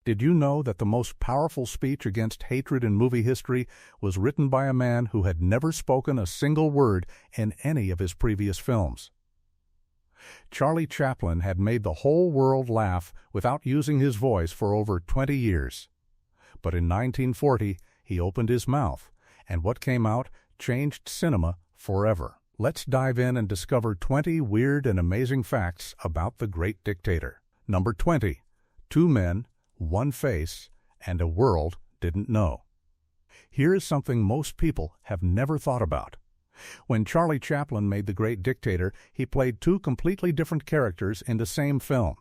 Did you know that the most powerful speech against hatred in movie history was written by a man who had never spoken a single word in any of his previous films? Charlie Chaplin had made the whole world laugh without using his voice for over 20 years. But in 1940, he opened his mouth, and what came out changed cinema forever. Let's dive in and discover 20 weird and amazing facts about the Great Dictator. Number 20. 2 men, 1 face, and a world didn't know. Here is something most people have never thought about. When Charlie Chaplin made The Great Dictator, he played 2 completely different characters in the same film.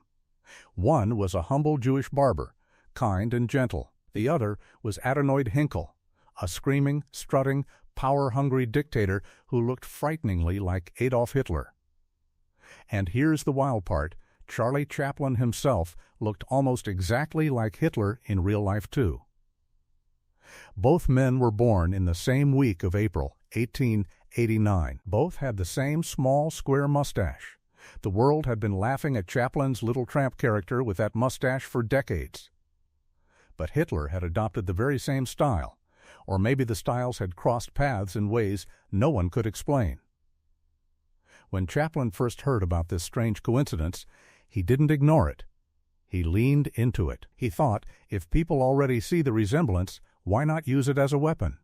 One was a humble Jewish barber, kind and gentle. The other was Adolf Hitler, a screaming, strutting, power-hungry dictator who looked frighteningly like Adolf Hitler. And here's the wild part. Charlie Chaplin himself looked almost exactly like Hitler in real life, too. Both men were born in the same week of April, 1889. Both had the same small, square mustache. The world had been laughing at Chaplin's little tramp character with that mustache for decades. But Hitler had adopted the very same style, or maybe the styles had crossed paths in ways no one could explain. When Chaplin first heard about this strange coincidence, he didn't ignore it. He leaned into it. He thought, if people already see the resemblance, why not use it as a weapon?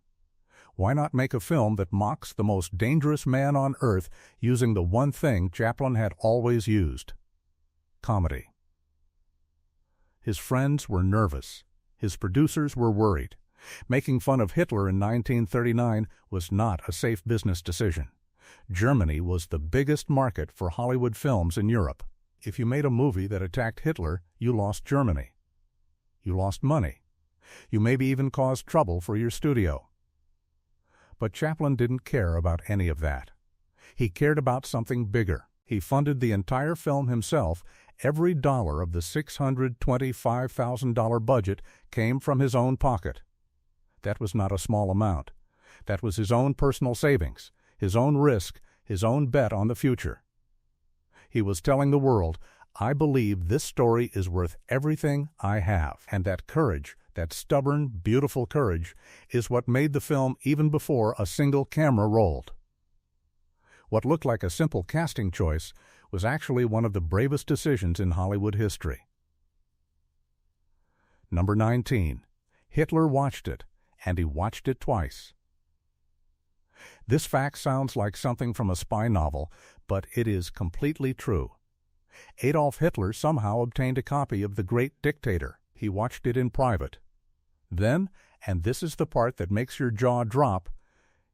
Why not make a film that mocks the most dangerous man on earth using the one thing Chaplin had always used? Comedy. His friends were nervous. His producers were worried. Making fun of Hitler in 1939 was not a safe business decision. Germany was the biggest market for Hollywood films in Europe. If you made a movie that attacked Hitler, you lost Germany. You lost money. You maybe even caused trouble for your studio. But Chaplin didn't care about any of that. He cared about something bigger. He funded the entire film himself. Every dollar of the $625,000 budget came from his own pocket. That was not a small amount. That was his own personal savings, his own risk, his own bet on the future. He was telling the world, I believe this story is worth everything I have. And that courage, that stubborn, beautiful courage, is what made the film even before a single camera rolled. What looked like a simple casting choice was actually one of the bravest decisions in Hollywood history. Number 19. Hitler watched it, and he watched it twice. This fact sounds like something from a spy novel, but it is completely true. Adolf Hitler somehow obtained a copy of The Great Dictator. He watched it in private. Then, and this is the part that makes your jaw drop,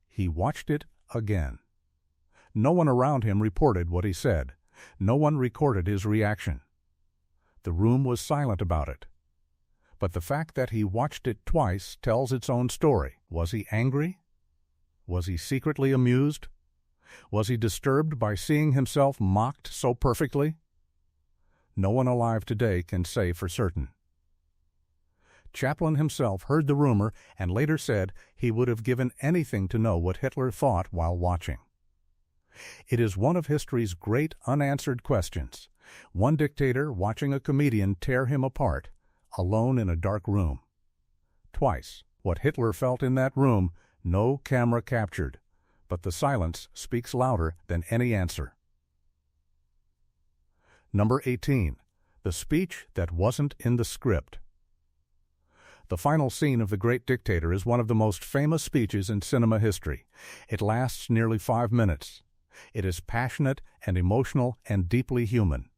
he watched it again. No one around him reported what he said. No one recorded his reaction. The room was silent about it. But the fact that he watched it twice tells its own story. Was he angry? Was he secretly amused? Was he disturbed by seeing himself mocked so perfectly? No one alive today can say for certain. Chaplin himself heard the rumor and later said he would have given anything to know what Hitler thought while watching. It is one of history's great unanswered questions. One dictator watching a comedian tear him apart, alone in a dark room. Twice, what Hitler felt in that room, no camera captured, but the silence speaks louder than any answer. Number 18. The speech that wasn't in the script. The final scene of The Great Dictator is one of the most famous speeches in cinema history. It lasts nearly 5 minutes. It is passionate and emotional and deeply human.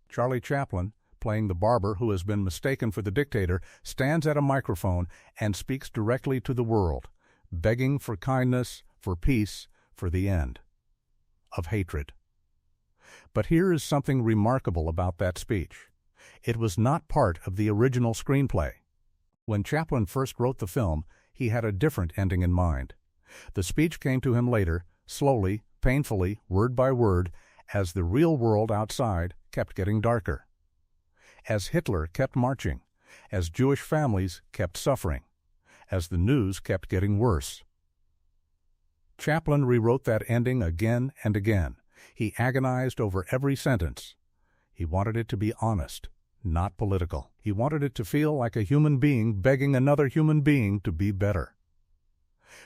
Charlie Chaplin, playing the barber who has been mistaken for the dictator, stands at a microphone and speaks directly to the world, begging for kindness, for peace, for the end of hatred. But here is something remarkable about that speech. It was not part of the original screenplay. When Chaplin first wrote the film, he had a different ending in mind. The speech came to him later, slowly, painfully, word by word, as the real world outside kept getting darker. As Hitler kept marching, as Jewish families kept suffering, as the news kept getting worse. Chaplin rewrote that ending again and again. He agonized over every sentence. He wanted it to be honest, not political. He wanted it to feel like a human being begging another human being to be better.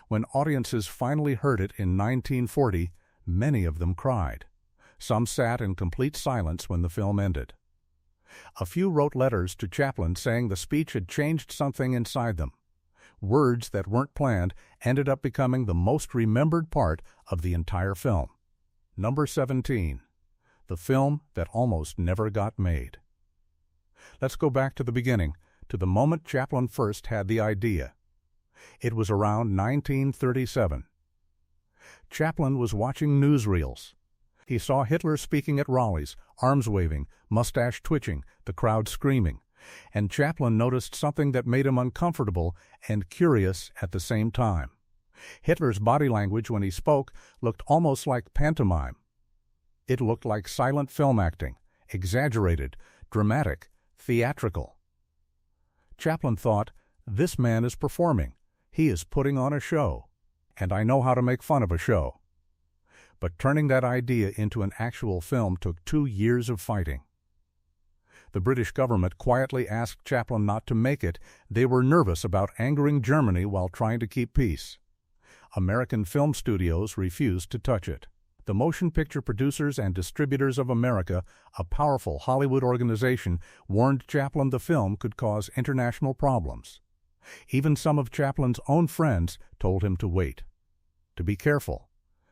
When audiences finally heard it in 1940, many of them cried. Some sat in complete silence when the film ended. A few wrote letters to Chaplin saying the speech had changed something inside them. Words that weren't planned ended up becoming the most remembered part of the entire film. Number 17. The film that almost never got made. Let's go back to the beginning, to the moment Chaplin first had the idea. It was around 1937. Chaplin was watching newsreels. He saw Hitler speaking at rallies, arms waving, mustache twitching, the crowd screaming, and Chaplin noticed something that made him uncomfortable and curious at the same time. Hitler's body language when he spoke looked almost like pantomime. It looked like silent film acting, exaggerated, dramatic, theatrical. Chaplin thought, "This man is performing. He is putting on a show, and I know how to make fun of a show." But turning that idea into an actual film took 2 years of fighting. The British government quietly asked Chaplin not to make it. They were nervous about angering Germany while trying to keep peace. American film studios refused to touch it. The Motion Picture Producers and Distributors of America, a powerful Hollywood organization, warned Chaplin the film could cause international problems. Even some of Chaplin's own friends told him to wait, to be careful,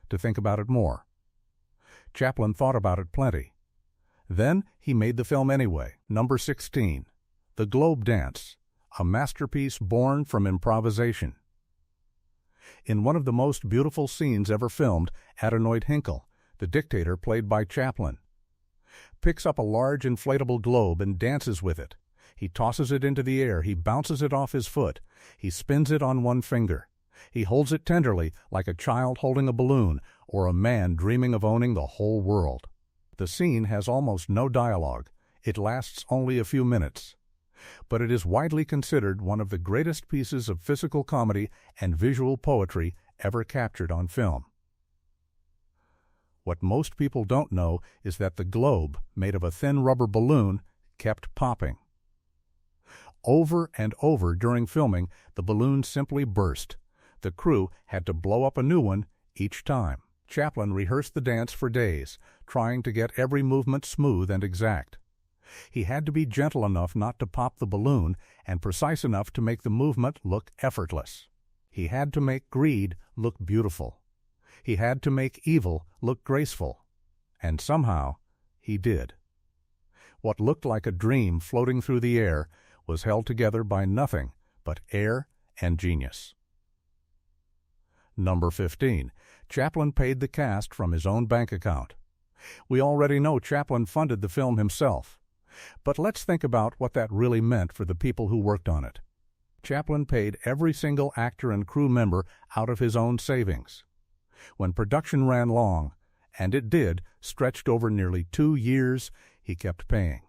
to think about it more. Chaplin thought about it plenty. Then he made the film anyway. Number 16. The Globe Dance, a masterpiece born from improvisation. In one of the most beautiful scenes ever filmed, Adolf Hitler, the dictator played by Chaplin, picks up a large inflatable globe and dances with it. He tosses it into the air. He bounces it off his foot. He spins it on one finger. He holds it tenderly, like a child holding a balloon or a man dreaming of owning the whole world. The scene has almost no dialogue. It lasts only a few minutes. But it is widely considered one of the greatest pieces of physical comedy and visual poetry ever captured on film. What most people don't know is that the globe, made of a thin rubber balloon, kept popping. Over and over during filming, the balloon simply burst. The crew had to blow up a new one each time. Chaplin rehearsed the dance for days, trying to get every movement smooth and exact. He had to be gentle enough not to pop the balloon and precise enough to make the movement look effortless. He had to make greed look beautiful. He had to make evil look graceful. And somehow, he did. What looked like a dream floating through the air was held together by nothing but air and genius. Number 15. Chaplin paid the cast from his own bank account. We already know Chaplin funded the film himself. But let's think about what that really meant for the people who worked on it. Chaplin paid every single actor and crew member out of his own savings. When production ran long, and it did, stretched over nearly 2 years, he kept paying.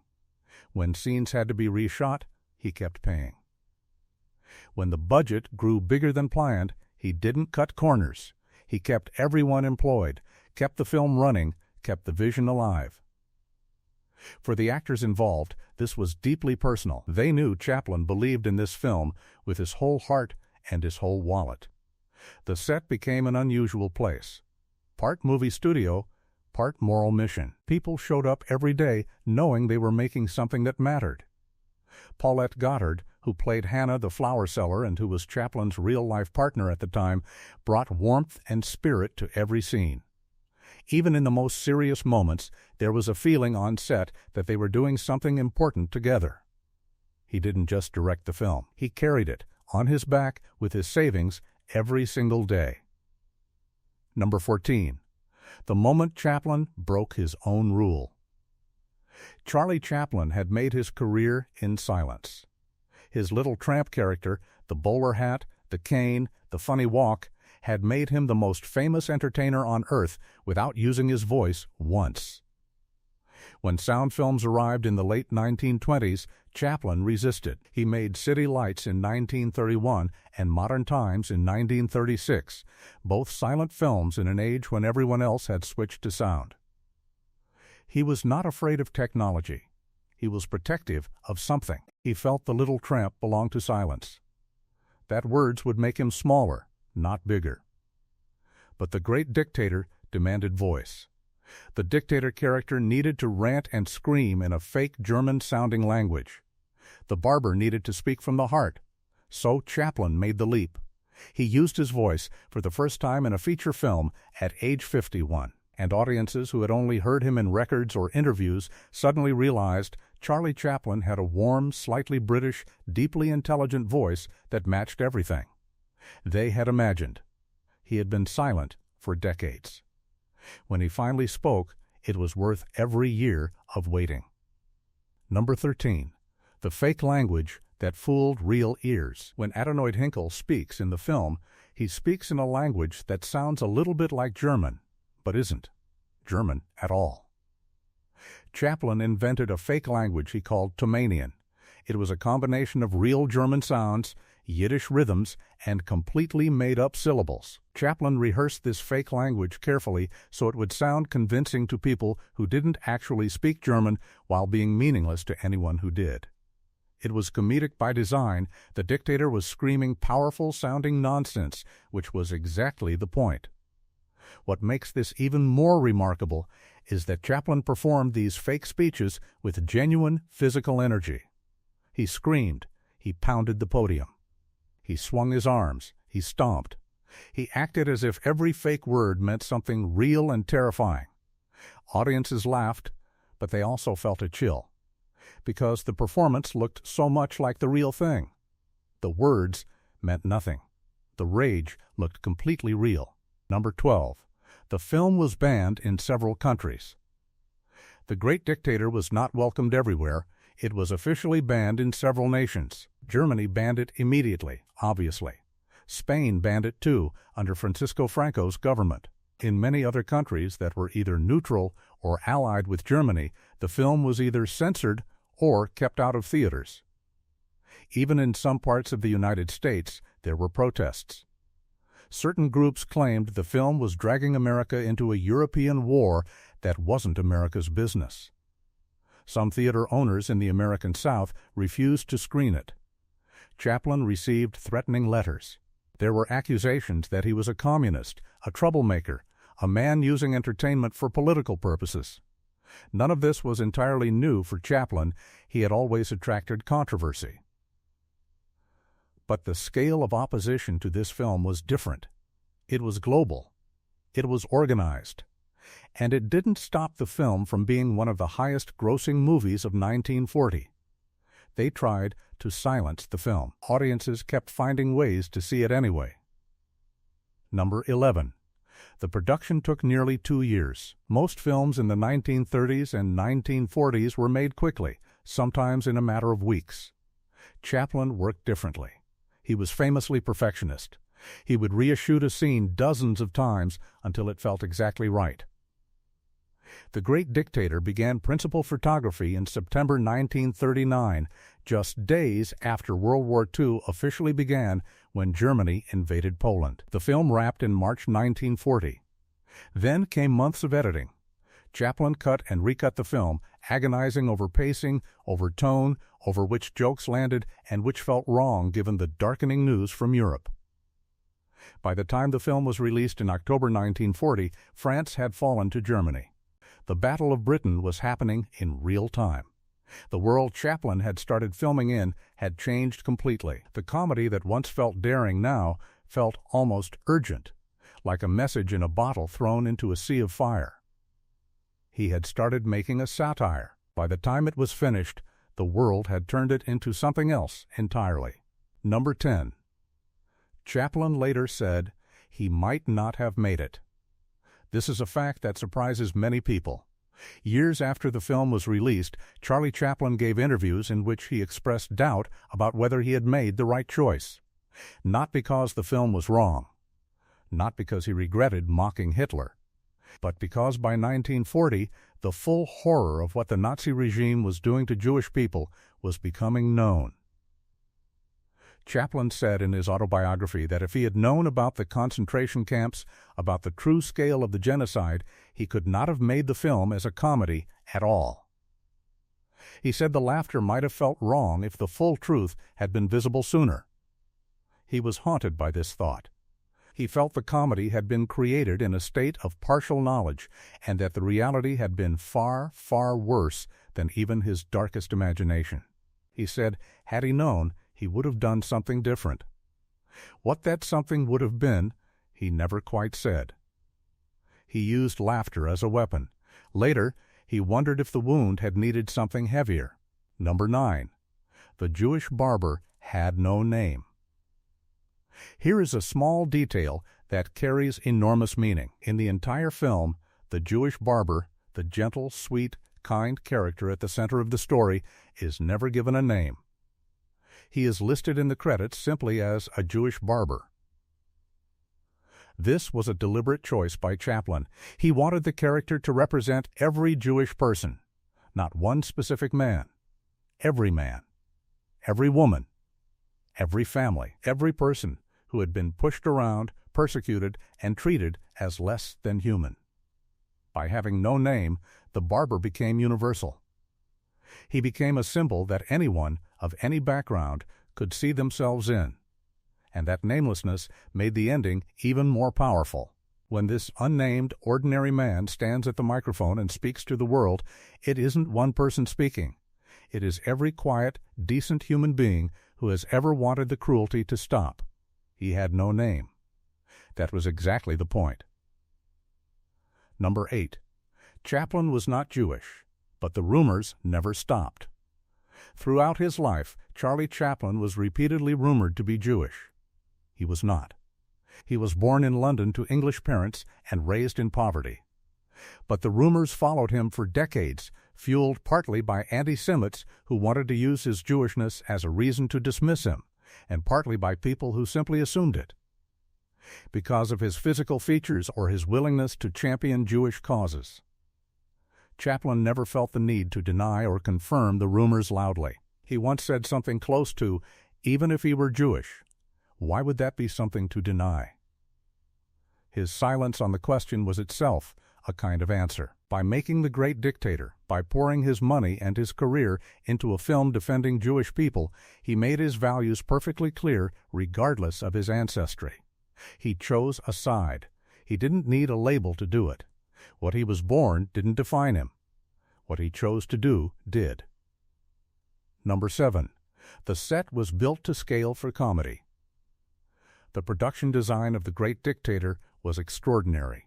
When scenes had to be reshot, he kept paying. When the budget grew bigger than planned, he didn't cut corners. He kept everyone employed, kept the film running, kept the vision alive. For the actors involved, this was deeply personal. They knew Chaplin believed in this film with his whole heart and his whole wallet. The set became an unusual place. Part movie studio, part moral mission. People showed up every day knowing they were making something that mattered. Paulette Goddard, who played Hannah the flower seller and who was Chaplin's real-life partner at the time, brought warmth and spirit to every scene. Even in the most serious moments, there was a feeling on set that they were doing something important together. He didn't just direct the film. He carried it, on his back, with his savings, every single day. Number 14. The moment Chaplin broke his own rule. Charlie Chaplin had made his career in silence. His little tramp character, the bowler hat, the cane, the funny walk, had made him the most famous entertainer on earth without using his voice once. When sound films arrived in the late 1920s, Chaplin resisted. He made City Lights in 1931 and Modern Times in 1936, both silent films in an age when everyone else had switched to sound. He was not afraid of technology. He was protective of something. He felt the little tramp belonged to silence. That words would make him smaller, not bigger. But the great dictator demanded voice. The dictator character needed to rant and scream in a fake German-sounding language. The barber needed to speak from the heart. So Chaplin made the leap. He used his voice for the first time in a feature film at age 51, and audiences who had only heard him in records or interviews suddenly realized Charlie Chaplin had a warm, slightly British, deeply intelligent voice that matched everything they had imagined. He had been silent for decades. When he finally spoke, it was worth every year of waiting. Number 13. The fake language that fooled real ears. When Adolf Hitler speaks in the film, he speaks in a language that sounds a little bit like German, but isn't German at all. Chaplin invented a fake language he called Tomanian. It was a combination of real German sounds, Yiddish rhythms, and completely made-up syllables. Chaplin rehearsed this fake language carefully so it would sound convincing to people who didn't actually speak German while being meaningless to anyone who did. It was comedic by design. The dictator was screaming powerful-sounding nonsense, which was exactly the point. What makes this even more remarkable is that Chaplin performed these fake speeches with genuine physical energy. He screamed. He pounded the podium. He swung his arms. He stomped. He acted as if every fake word meant something real and terrifying. Audiences laughed, but they also felt a chill, because the performance looked so much like the real thing. The words meant nothing. The rage looked completely real. Number 12. The film was banned in several countries. The Great Dictator was not welcomed everywhere. It was officially banned in several nations. Germany banned it immediately, obviously. Spain banned it too, under Francisco Franco's government. In many other countries that were either neutral or allied with Germany, the film was either censored or kept out of theaters. Even in some parts of the United States, there were protests. Certain groups claimed the film was dragging America into a European war that wasn't America's business. Some theater owners in the American South refused to screen it. Chaplin received threatening letters. There were accusations that he was a communist, a troublemaker, a man using entertainment for political purposes. None of this was entirely new for Chaplin. He had always attracted controversy. But the scale of opposition to this film was different. It was global. It was organized. And it didn't stop the film from being one of the highest-grossing movies of 1940. They tried to silence the film. Audiences kept finding ways to see it anyway. Number 11. The production took nearly 2 years. Most films in the 1930s and 1940s were made quickly, sometimes in a matter of weeks. Chaplin worked differently. He was famously perfectionist. He would reshoot a scene dozens of times until it felt exactly right. The Great Dictator began principal photography in September 1939, just days after World War II officially began when Germany invaded Poland. The film wrapped in March 1940. Then came months of editing. Chaplin cut and recut the film, agonizing over pacing, over tone, over which jokes landed and which felt wrong given the darkening news from Europe. By the time the film was released in October 1940, France had fallen to Germany. The Battle of Britain was happening in real time. The world Chaplin had started filming in had changed completely. The comedy that once felt daring now felt almost urgent, like a message in a bottle thrown into a sea of fire. He had started making a satire. By the time it was finished, the world had turned it into something else entirely. Number 10. Chaplin later said he might not have made it. This is a fact that surprises many people. Years after the film was released, Charlie Chaplin gave interviews in which he expressed doubt about whether he had made the right choice. Not because the film was wrong, not because he regretted mocking Hitler, but because by 1940, the full horror of what the Nazi regime was doing to Jewish people was becoming known. Chaplin said in his autobiography that if he had known about the concentration camps, about the true scale of the genocide, he could not have made the film as a comedy at all. He said the laughter might have felt wrong if the full truth had been visible sooner. He was haunted by this thought. He felt the comedy had been created in a state of partial knowledge, and that the reality had been far, far worse than even his darkest imagination. He said, had he known, he would have done something different. What that something would have been, he never quite said. He used laughter as a weapon. Later, he wondered if the wound had needed something heavier. Number 9. The Jewish barber had no name. Here is a small detail that carries enormous meaning. In the entire film, the Jewish barber, the gentle, sweet, kind character at the center of the story, is never given a name. He is listed in the credits simply as a Jewish barber. This was a deliberate choice by Chaplin. He wanted the character to represent every Jewish person, not one specific man. Every man, every woman, every family, every person who had been pushed around, persecuted, and treated as less than human. By having no name, the barber became universal. He became a symbol that anyone of any background could see themselves in, and that namelessness made the ending even more powerful. When this unnamed, ordinary man stands at the microphone and speaks to the world, it isn't one person speaking. It is every quiet, decent human being who has ever wanted the cruelty to stop. He had no name. That was exactly the point. Number 8. Chaplin was not Jewish, but the rumors never stopped. Throughout his life, Charlie Chaplin was repeatedly rumored to be Jewish. He was not. He was born in London to English parents and raised in poverty. But the rumors followed him for decades, fueled partly by anti-Semites who wanted to use his Jewishness as a reason to dismiss him, and partly by people who simply assumed it. Because of his physical features or his willingness to champion Jewish causes. Chaplin never felt the need to deny or confirm the rumors loudly. He once said something close to, even if he were Jewish, why would that be something to deny? His silence on the question was itself a kind of answer. By making The Great Dictator, by pouring his money and his career into a film defending Jewish people, he made his values perfectly clear regardless of his ancestry. He chose a side. He didn't need a label to do it. What he was born didn't define him. What he chose to do did. Number 7. The set was built to scale for comedy. The production design of The Great Dictator was extraordinary.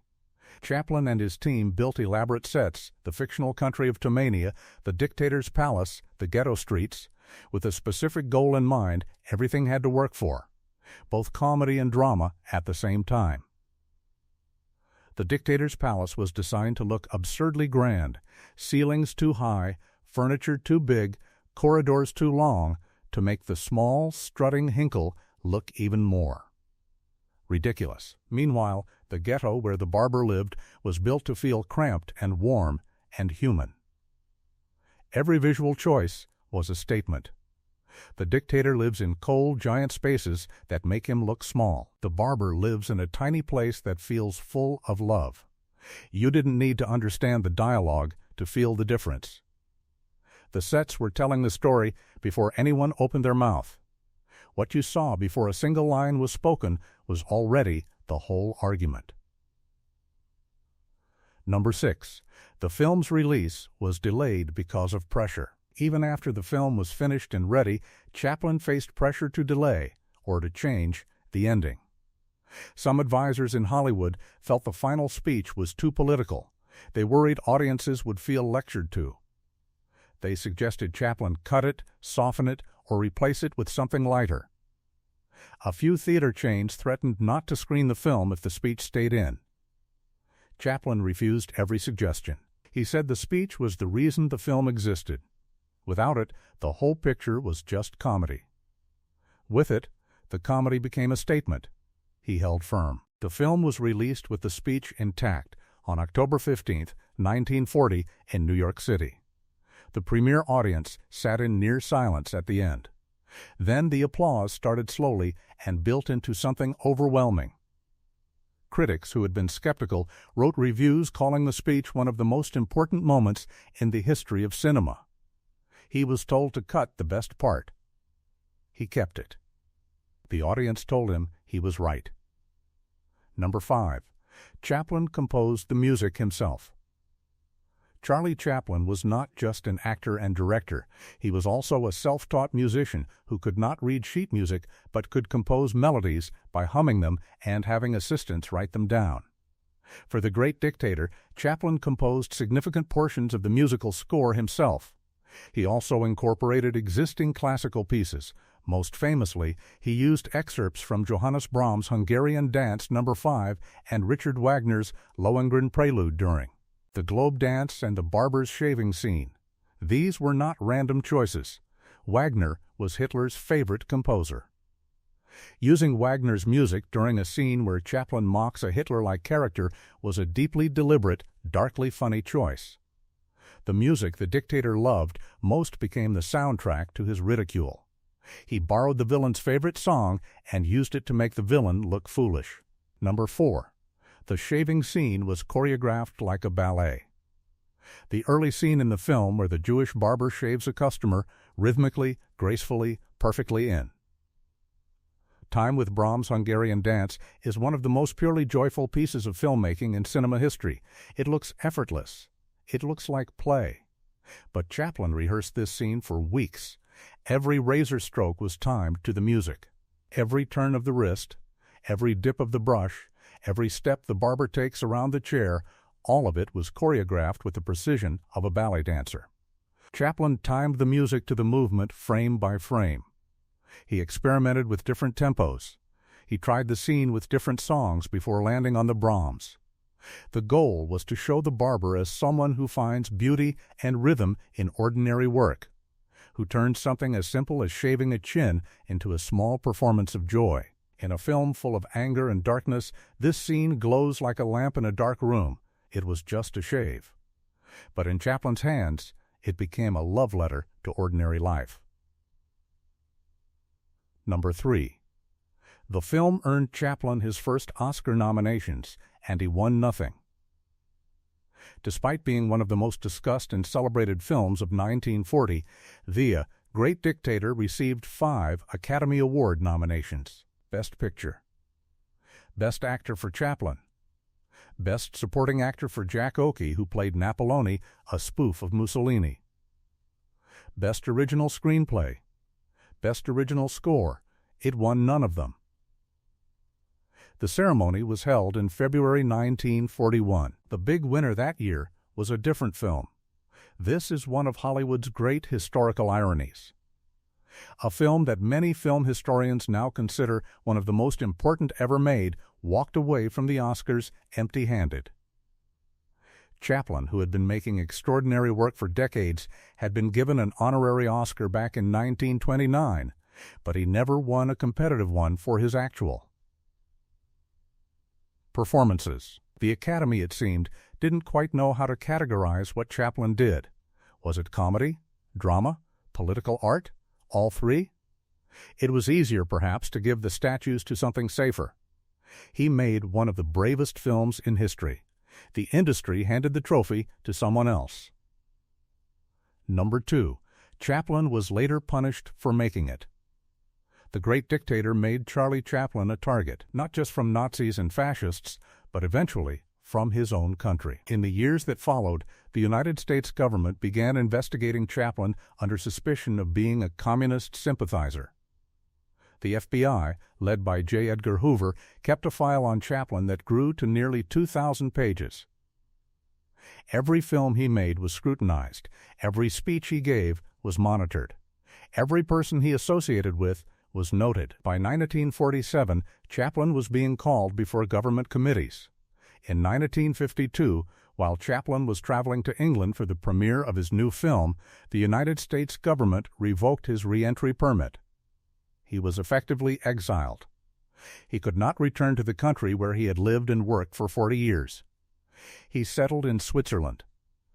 Chaplin and his team built elaborate sets, the fictional country of Tomania, the dictator's palace, the ghetto streets. With a specific goal in mind, everything had to work for, both comedy and drama at the same time. The dictator's palace was designed to look absurdly grand, ceilings too high, furniture too big, corridors too long, to make the small, strutting Hinkle look even more ridiculous. Meanwhile, the ghetto where the barber lived was built to feel cramped and warm and human. Every visual choice was a statement. The dictator lives in cold, giant spaces that make him look small. The barber lives in a tiny place that feels full of love. You didn't need to understand the dialogue to feel the difference. The sets were telling the story before anyone opened their mouth. What you saw before a single line was spoken was already the whole argument. Number 6. The film's release was delayed because of pressure. Even after the film was finished and ready, Chaplin faced pressure to delay, or to change, the ending. Some advisors in Hollywood felt the final speech was too political. They worried audiences would feel lectured to. They suggested Chaplin cut it, soften it, or replace it with something lighter. A few theater chains threatened not to screen the film if the speech stayed in. Chaplin refused every suggestion. He said the speech was the reason the film existed. Without it, the whole picture was just comedy. With it, the comedy became a statement. He held firm. The film was released with the speech intact on October 15, 1940, in New York City. The premiere audience sat in near silence at the end. Then the applause started slowly and built into something overwhelming. Critics who had been skeptical wrote reviews calling the speech one of the most important moments in the history of cinema. He was told to cut the best part. He kept it. The audience told him he was right. Number 5. Chaplin composed the music himself. Charlie Chaplin was not just an actor and director. He was also a self-taught musician who could not read sheet music but could compose melodies by humming them and having assistants write them down. For The Great Dictator, Chaplin composed significant portions of the musical score himself. He also incorporated existing classical pieces. Most famously, he used excerpts from Johannes Brahms' Hungarian Dance No. 5 and Richard Wagner's Lohengrin Prelude during the Globe Dance and the barber's shaving scene. These were not random choices. Wagner was Hitler's favorite composer. Using Wagner's music during a scene where Chaplin mocks a Hitler-like character was a deeply deliberate, darkly funny choice. The music the dictator loved most became the soundtrack to his ridicule. He borrowed the villain's favorite song and used it to make the villain look foolish. Number 4. The shaving scene was choreographed like a ballet. The early scene in the film where the Jewish barber shaves a customer, rhythmically, gracefully, perfectly in time with Brahms' Hungarian Dance, is one of the most purely joyful pieces of filmmaking in cinema history. It looks effortless. It looks like play. But Chaplin rehearsed this scene for weeks. Every razor stroke was timed to the music. Every turn of the wrist, every dip of the brush, every step the barber takes around the chair, all of it was choreographed with the precision of a ballet dancer. Chaplin timed the music to the movement frame by frame. He experimented with different tempos. He tried the scene with different songs before landing on the Brahms. The goal was to show the barber as someone who finds beauty and rhythm in ordinary work, who turns something as simple as shaving a chin into a small performance of joy. In a film full of anger and darkness, this scene glows like a lamp in a dark room. It was just a shave. But in Chaplin's hands, it became a love letter to ordinary life. Number 3. The film earned Chaplin his first Oscar nominations, and he won nothing. Despite being one of the most discussed and celebrated films of 1940, The Great Dictator received 5 Academy Award nominations. Best Picture, Best Actor for Chaplin, Best Supporting Actor for Jack Oakey, who played Napoleone, a spoof of Mussolini, Best Original Screenplay, Best Original Score. It won none of them. The ceremony was held in February 1941. The big winner that year was a different film. This is one of Hollywood's great historical ironies. A film that many film historians now consider one of the most important ever made walked away from the Oscars empty-handed. Chaplin, who had been making extraordinary work for decades, had been given an honorary Oscar back in 1929, but he never won a competitive one for his actual. Performances. The Academy, it seemed, didn't quite know how to categorize what Chaplin did. Was it comedy, drama, political art, all three? It was easier, perhaps, to give the statues to something safer. He made one of the bravest films in history. The industry handed the trophy to someone else. Number 2. Chaplin was later punished for making it. The Great Dictator made Charlie Chaplin a target, not just from Nazis and fascists, but eventually from his own country. In the years that followed, the United States government began investigating Chaplin under suspicion of being a communist sympathizer. The FBI, led by J. Edgar Hoover, kept a file on Chaplin that grew to nearly 2,000 pages. Every film he made was scrutinized. Every speech he gave was monitored. Every person he associated with was noted. By 1947, Chaplin was being called before government committees. In 1952, while Chaplin was traveling to England for the premiere of his new film, the United States government revoked his re-entry permit. He was effectively exiled. He could not return to the country where he had lived and worked for 40 years. He settled in Switzerland.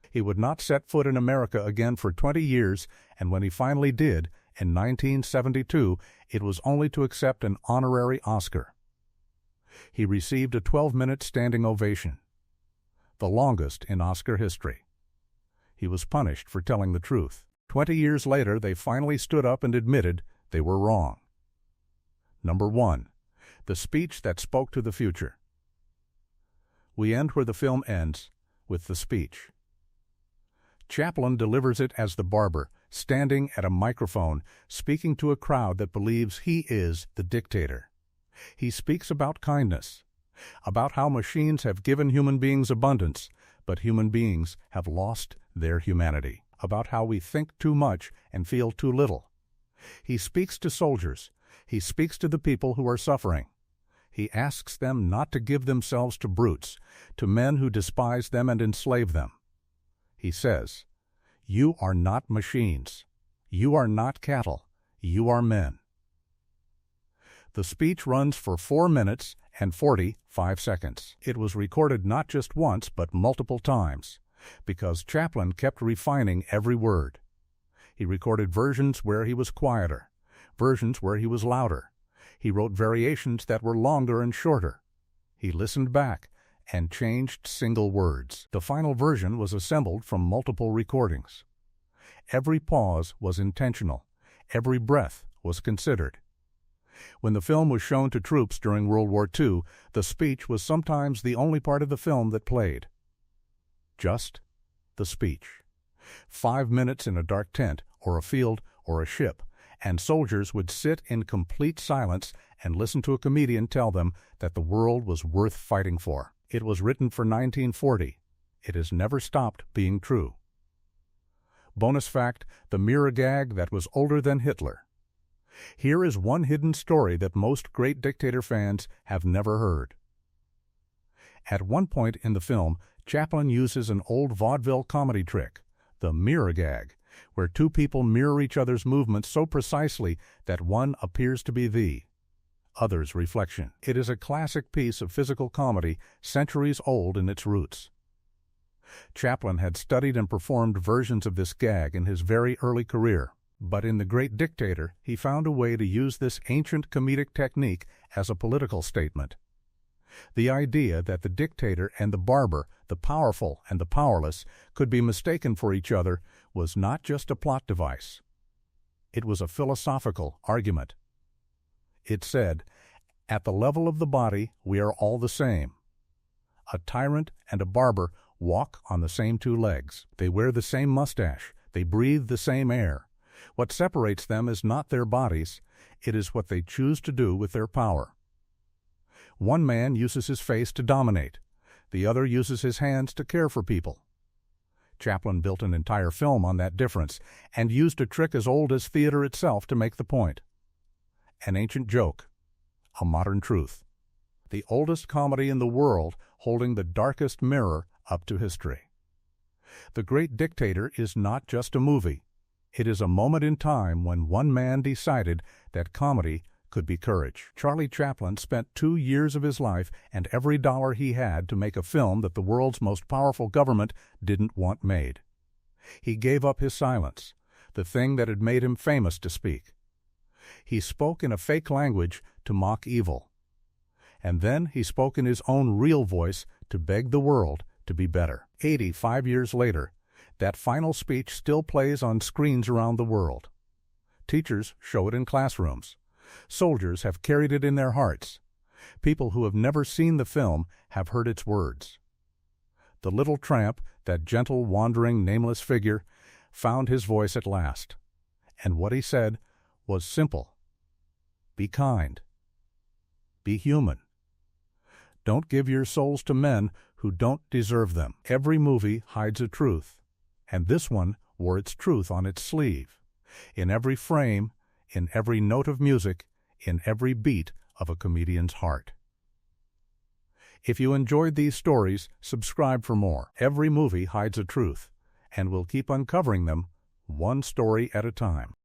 He would not set foot in America again for 20 years, and when he finally did, in 1972, it was only to accept an honorary Oscar. He received a 12-minute standing ovation, the longest in Oscar history. He was punished for telling the truth. 20 years later, they finally stood up and admitted they were wrong. Number 1. The speech that spoke to the future. We end where the film ends, with the speech. Chaplin delivers it as the barber, standing at a microphone, speaking to a crowd that believes he is the dictator. He speaks about kindness, about how machines have given human beings abundance, but human beings have lost their humanity, about how we think too much and feel too little. He speaks to soldiers. He speaks to the people who are suffering. He asks them not to give themselves to brutes, to men who despise them and enslave them. He says, "You are not machines. You are not cattle. You are men." The speech runs for 4 minutes and 45 seconds. It was recorded not just once, but multiple times, because Chaplin kept refining every word. He recorded versions where he was quieter, versions where he was louder. He wrote variations that were longer and shorter. He listened back and changed single words. The final version was assembled from multiple recordings. Every pause was intentional. Every breath was considered. When the film was shown to troops during World War II, the speech was sometimes the only part of the film that played. Just the speech. 5 minutes in a dark tent, or a field, or a ship, and soldiers would sit in complete silence and listen to a comedian tell them that the world was worth fighting for. It was written for 1940. It has never stopped being true. Bonus fact, the mirror gag that was older than Hitler. Here is one hidden story that most Great Dictator fans have never heard. At one point in the film, Chaplin uses an old vaudeville comedy trick, the mirror gag, where two people mirror each other's movements so precisely that one appears to be the other's reflection. It is a classic piece of physical comedy, centuries old in its roots. Chaplin had studied and performed versions of this gag in his very early career, but in The Great Dictator, he found a way to use this ancient comedic technique as a political statement. The idea that the dictator and the barber, the powerful and the powerless, could be mistaken for each other was not just a plot device. It was a philosophical argument. It said, "At the level of the body, we are all the same. A tyrant and a barber walk on the same two legs. They wear the same mustache. They breathe the same air. What separates them is not their bodies. It is what they choose to do with their power. One man uses his face to dominate. The other uses his hands to care for people." Chaplin built an entire film on that difference and used a trick as old as theater itself to make the point. An ancient joke, a modern truth. The oldest comedy in the world holding the darkest mirror up to history. The Great Dictator is not just a movie. It is a moment in time when one man decided that comedy could be courage. Charlie Chaplin spent 2 years of his life and every dollar he had to make a film that the world's most powerful government didn't want made. He gave up his silence, the thing that had made him famous to speak. He spoke in a fake language to mock evil. And then he spoke in his own real voice to beg the world to be better. 85 years later, that final speech still plays on screens around the world. Teachers show it in classrooms. Soldiers have carried it in their hearts. People who have never seen the film have heard its words. The little tramp, that gentle, wandering, nameless figure, found his voice at last. And what he said was simple. Be kind. Be human. Don't give your souls to men who don't deserve them. Every movie hides a truth, and this one wore its truth on its sleeve. In every frame, in every note of music, in every beat of a comedian's heart. If you enjoyed these stories, subscribe for more. Every movie hides a truth, and we'll keep uncovering them one story at a time.